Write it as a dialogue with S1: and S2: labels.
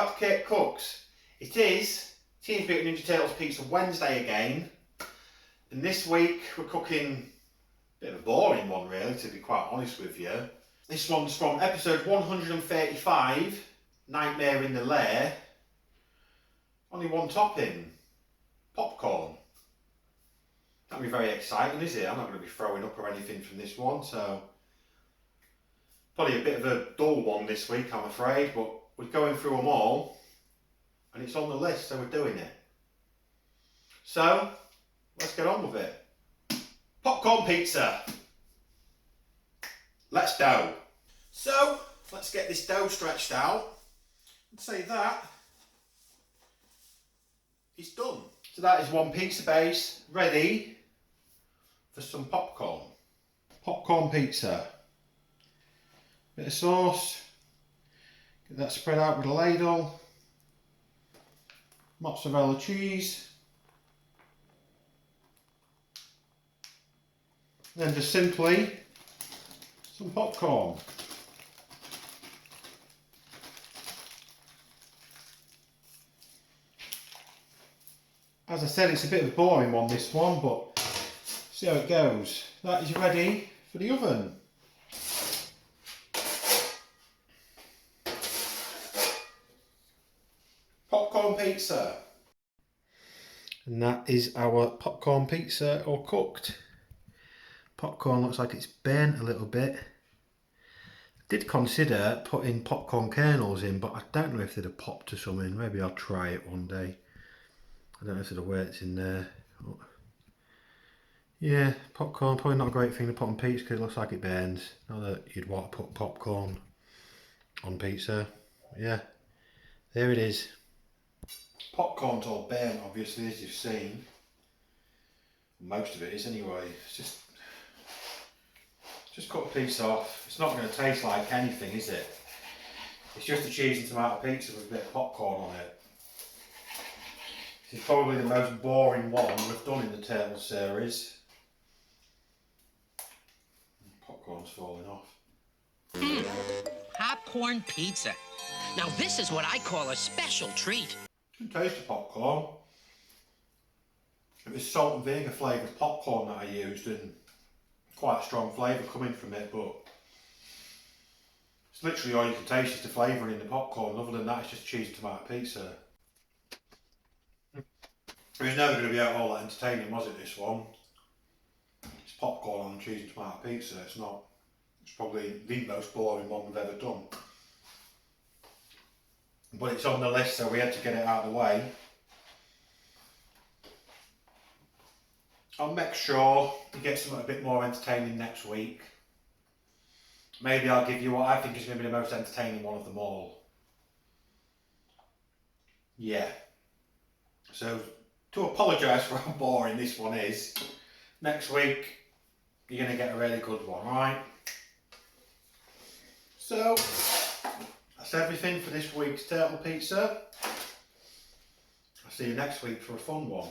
S1: back to Kirk Kooks. It is Teenage Mutant Ninja Turtles Pizza Wednesday again, and this week we're cooking a bit of a boring one really, to be quite honest with you. This one's from episode 135, Nightmare in the Lair. Only one topping, popcorn. That'll be very exciting, is it? I'm not going to be throwing up or anything from this one, so probably a bit of a dull one this week, I'm afraid, but we're going through them all, and it's on the list, so we're doing it. So, let's get on with it. Popcorn pizza. Let's dough. So, let's get this dough stretched out, and say that it's done. So that is one pizza base ready for some popcorn. Popcorn pizza. Bit of sauce. Get that spread out with a ladle. Mozzarella cheese. Then just simply some popcorn. As I said, it's a bit of a boring one, this one, but see how it goes. That is ready for the oven. Popcorn pizza. And that is our popcorn pizza, all cooked. Popcorn looks like it's burnt a little bit. Did consider putting popcorn kernels in, but I don't know if they'd have popped or something. Maybe I'll try it one day. I don't know if it'd have worked in there. But yeah, popcorn, probably not a great thing to put on pizza because it looks like it burns. Not that you'd want to put popcorn on pizza. But yeah, there it is. Popcorn's all burnt, obviously, as you've seen. Most of it is anyway. It's just cut a piece off. It's not going to taste like anything, is it? It's just a cheese and tomato pizza with a bit of popcorn on it. This is probably the most boring one we've done in the Turtles series. Popcorn's falling off.
S2: Popcorn pizza. Now this is what I call a special treat.
S1: You can taste the popcorn. It was salt and vinegar flavoured popcorn that I used, and quite a strong flavour coming from it, but it's literally all you can taste is the flavouring in the popcorn. Other than that, it's just cheese and tomato pizza. It was never going to be all that entertaining, was it, this one? It's popcorn on cheese and tomato pizza. It's not. It's probably the most boring one we've ever done. But it's on the list, so we had to get it out of the way. I'll make sure you get something a bit more entertaining next week. Maybe I'll give you what I think is going to be the most entertaining one of them all. Yeah. So, to apologise for how boring this one is, next week you're going to get a really good one, right? So, that's everything for this week's Turtle Pizza. I'll see you next week for a fun one.